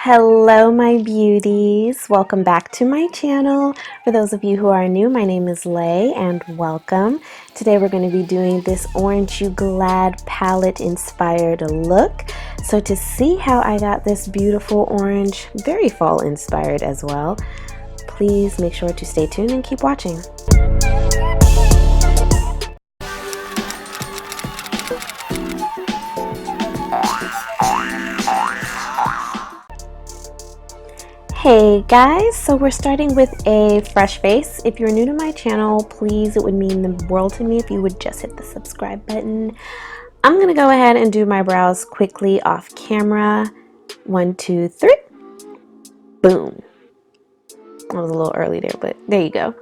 Hello my beauties, welcome back to my channel. For those of you who are new, my name is Lay and welcome. Today we're going to be doing this Orange You Glad palette inspired look. So to see how I got this beautiful orange, very fall inspired as well, please make sure to stay tuned and keep watching. Hey guys, so we're starting with a fresh face. If you're new to my channel, please, it would mean the world to me if you would just hit the subscribe button. I'm gonna go ahead and do my brows quickly off camera. 1, 2, 3. Boom. I was a little early there, but there you go.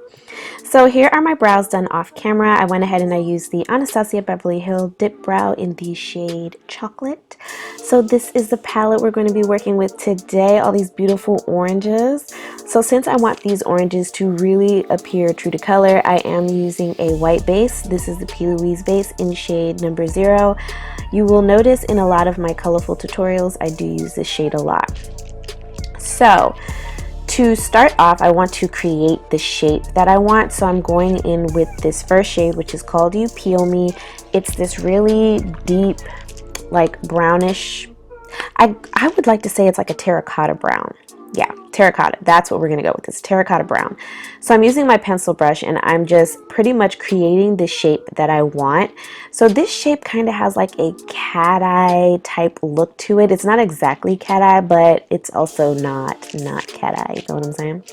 So here are my brows done off camera. I went ahead and I used the Anastasia Beverly Hills Dip Brow in the shade Chocolate. So this is the palette we're going to be working with today, all these beautiful oranges. So since I want these oranges to really appear true to color, I am using a white base. This is the P. Louise base in shade number 0. You will notice in a lot of my colorful tutorials, I do use this shade a lot. So to start off, I want to create the shape that I want. So I'm going in with this first shade, which is called ᗷᖇOᗯᔕ. It's this really deep, like brownish, I would like to say it's like a terracotta brown. Yeah, terracotta, that's what we're gonna go with, this terracotta brown. So I'm using my pencil brush and I'm just pretty much creating the shape that I want. So this shape kind of has like a cat eye type look to it. It's not exactly cat eye, but it's also not cat eye, you know what I'm saying?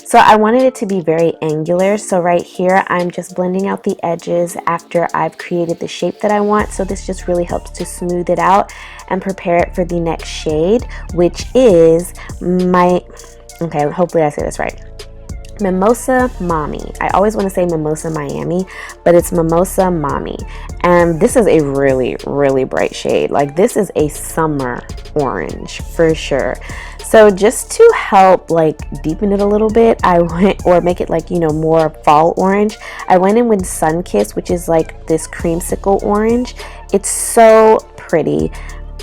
So I wanted it to be very angular. So right here, I'm just blending out the edges after I've created the shape that I want. So this just really helps to smooth it out and prepare it for the next shade, which is okay, hopefully I say this right. Mimosa Mami. I always want to say Mimosa Miami, but it's Mimosa Mami. And this is a really, really bright shade. Like this is a summer orange for sure. So just to help like deepen it a little bit, I went, or make it like, you know, more fall orange, I went in with Sunkissed, which is like this creamsicle orange. It's so pretty.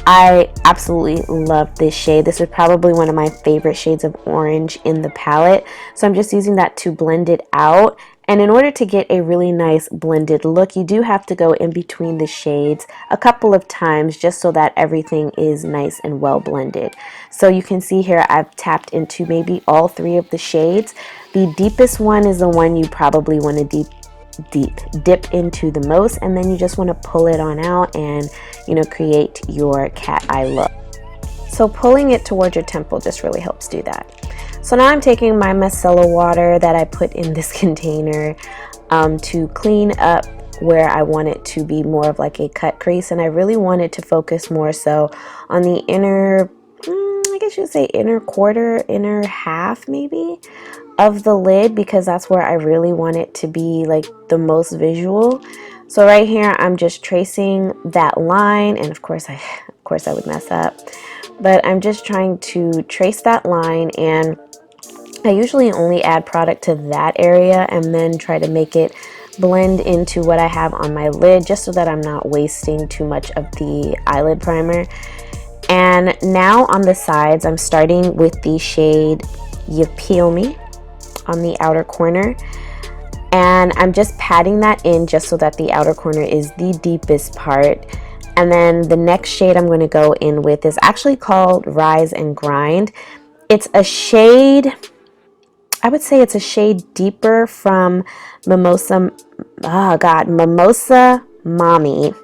I absolutely love this shade. This is probably one of my favorite shades of orange in the palette. So I'm just using that to blend it out. And in order to get a really nice blended look, you do have to go in between the shades a couple of times just so that everything is nice and well blended. So you can see here I've tapped into maybe all 3 of the shades. The deepest one is the one you probably want to dip into the most, and then you just want to pull it on out and, you know, create your cat eye look. So pulling it towards your temple just really helps do that. So now I'm taking my micellar water that I put in this container to clean up where I want it to be more of like a cut crease, and I really wanted to focus more so on the inner, I guess you'd say inner quarter, inner half maybe of the lid, because that's where I really want it to be like the most visual. So right here I'm just tracing that line, and of course I would mess up, but I'm just trying to trace that line, and I usually only add product to that area and then try to make it blend into what I have on my lid, just so that I'm not wasting too much of the eyelid primer. And now on the sides, I'm starting with the shade ᗷᖇOᗯᔕ on the outer corner, and I'm just patting that in just so that the outer corner is the deepest part. And then the next shade I'm going to go in with is actually called Rise and Grind. It's a shade, I would say it's a shade deeper from Mimosa Mami,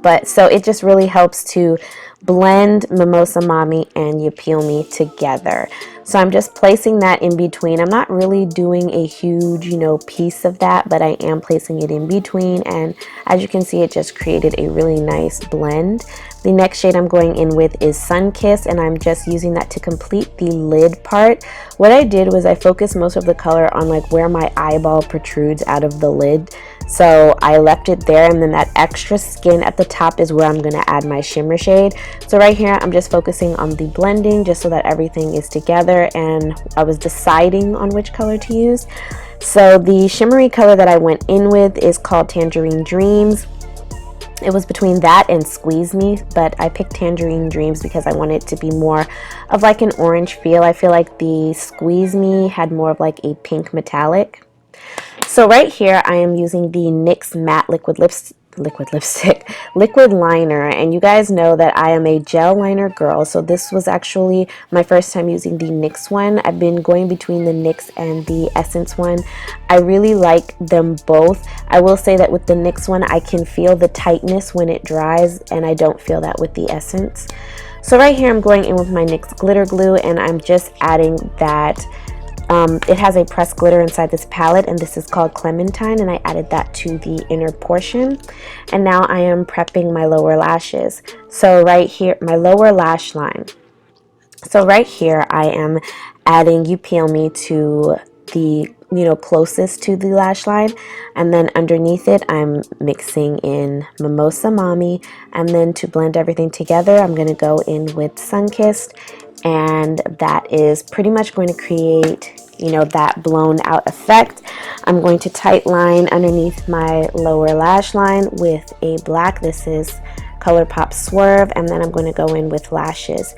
but so it just really helps to blend Mimosa Mami and ᗷᖇOᗯᔕ together. So I'm just placing that in between. I'm not really doing a huge, you know, piece of that, but I am placing it in between, and as you can see, it just created a really nice blend. The next shade I'm going in with is Sunkissed, and I'm just using that to complete the lid part. What I did was I focused most of the color on like where my eyeball protrudes out of the lid. So I left it there, and then that extra skin at the top is where I'm going to add my shimmer shade. So right here I'm just focusing on the blending just so that everything is together, and I was deciding on which color to use. So the shimmery color that I went in with is called Tangerine Dreams. It was between that and Squeeze Me, but I picked Tangerine Dreams because I wanted it to be more of like an orange feel. I feel like the Squeeze Me had more of like a pink metallic. So right here I am using the NYX matte liquid liner, and you guys know that I am a gel liner girl, so this was actually my first time using the NYX one. I've been going between the NYX and the Essence one. I really like them both. I will say that with the NYX one I can feel the tightness when it dries, and I don't feel that with the Essence. So right here I'm going in with my NYX glitter glue, and I'm just adding that. It has a pressed glitter inside this palette, and this is called Clementine, and I added that to the inner portion. And now I am prepping my lower lashes. So right here, my lower lash line. So right here I am adding You Peel Me to the, closest to the lash line, and then underneath it I'm mixing in Mimosa Mami, and then to blend everything together I'm going to go in with Sunkissed, and that is pretty much going to create that blown out effect. I'm going to tight line underneath my lower lash line with a black. This is ColourPop Swerve, and then I'm going to go in with lashes.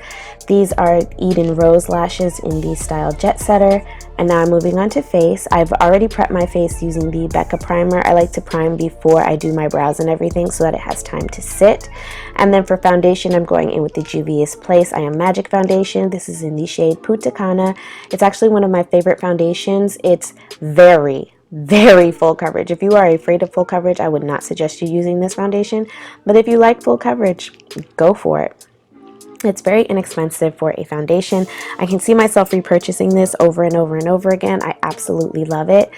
These are Eden Rose lashes in the style Jetsetter. And now I'm moving on to face. I've already prepped my face using the Becca primer. I like to prime before I do my brows and everything so that it has time to sit. And then for foundation, I'm going in with the Juvia's Place I Am Magic foundation. This is in the shade Punta Cana. It's actually one of my favorite foundations. It's very full coverage. If you are afraid of full coverage, I would not suggest you using this foundation. But if you like full coverage, go for it. It's very inexpensive for a foundation. I can see myself repurchasing this over and over and over again. I absolutely love it.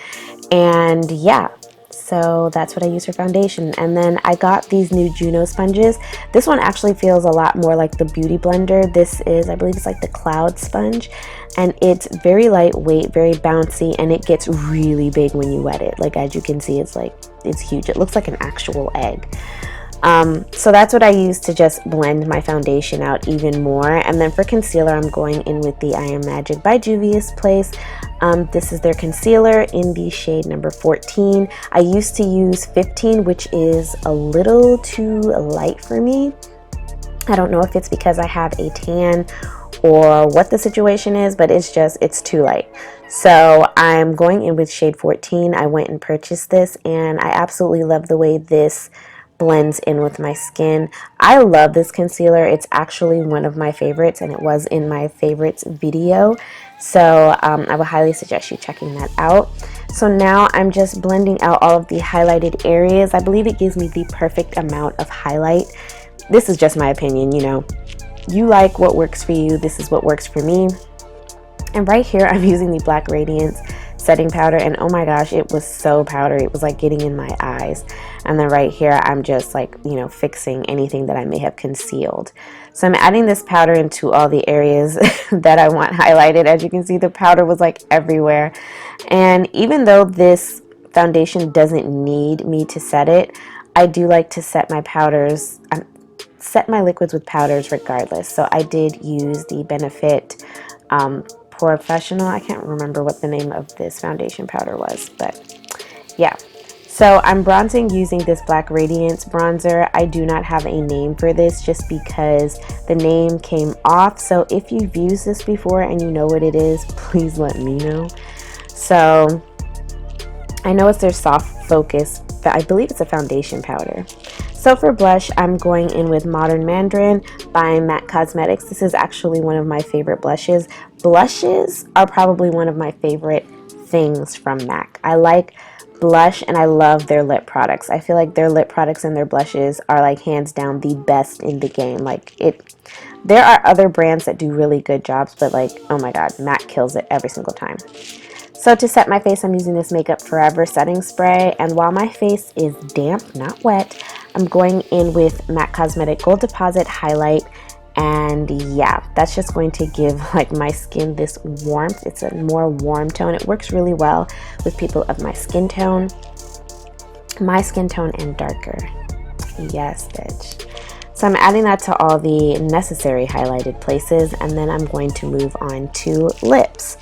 And yeah, so that's what I use for foundation. And then I got these new Juno sponges. This one actually feels a lot more like the Beauty Blender. This is, I believe it's like the Cloud sponge. And it's very lightweight, very bouncy, and it gets really big when you wet it. Like, as you can see, it's huge. It looks like an actual egg. So that's what I use to just blend my foundation out even more. And then for concealer, I'm going in with the I Am Magic by Juvia's Place. This is their concealer in the shade number 14. I used to use 15, which is a little too light for me. I don't know if it's because I have a tan or what the situation is, but it's too light. So I'm going in with shade 14. I went and purchased this, and I absolutely love the way this blends in with my skin. I love this concealer. It's actually one of my favorites, and it was in my favorites video. So I would highly suggest you checking that out. So now I'm just blending out all of the highlighted areas. I believe it gives me the perfect amount of highlight. This is just my opinion, You like what works for you. This is what works for me. And right here, I'm using the Black Radiance setting powder, and oh my gosh, it was so powdery. It was like getting in my eyes. And then right here, I'm just like, fixing anything that I may have concealed. So I'm adding this powder into all the areas that I want highlighted. As you can see, the powder was like everywhere. And even though this foundation doesn't need me to set it, I do like to set my powders, set my liquids with powders regardless. So I did use the Benefit Professional. I can't remember what the name of this foundation powder was, but yeah. So I'm bronzing using this Black Radiance bronzer. I do not have a name for this just because the name came off. So if you've used this before and you know what it is, please let me know. So I know it's their Soft Focus, but I believe it's a foundation powder. So for blush, I'm going in with Modern Mandarin by MAC Cosmetics. This is actually one of my favorite blushes. Blushes are probably one of my favorite things from MAC. I like blush, and I love their lip products. I feel like their lip products and their blushes are like hands down the best in the game. There are other brands that do really good jobs, but oh my god, MAC kills it every single time. So to set my face, I'm using this Makeup Forever setting spray, and while my face is damp, not wet, I'm going in with MAC Cosmetic Gold Deposit Highlight, and yeah, that's just going to give my skin this warmth. It's a more warm tone. It works really well with people of my skin tone and darker. Yes, bitch. So I'm adding that to all the necessary highlighted places, and then I'm going to move on to lips.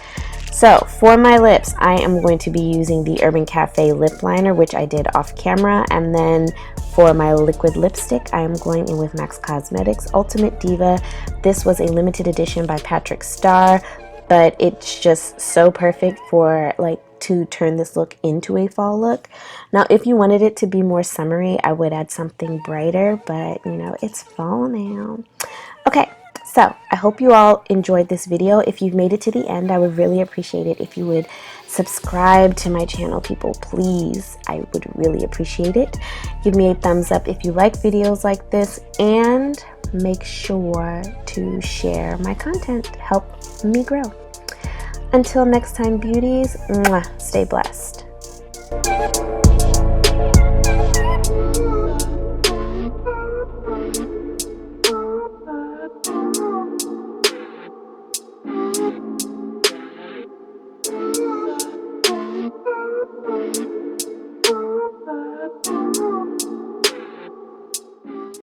So for my lips, I am going to be using the Urban Cafe lip liner, which I did off camera. And then For my liquid lipstick, I am going in with MAC Cosmetics Ultimate Diva. This was a limited edition by Patrick Starr, but it's just so perfect for like to turn this look into a fall look. Now, if you wanted it to be more summery, I would add something brighter, but you know, it's fall now. Okay, so I hope you all enjoyed this video. If you've made it to the end, I would really appreciate it if you would subscribe to my channel, people, please. I would really appreciate it. Give me a thumbs up if you like videos like this, and make sure to share my content. Help me grow. Until next time, beauties, stay blessed.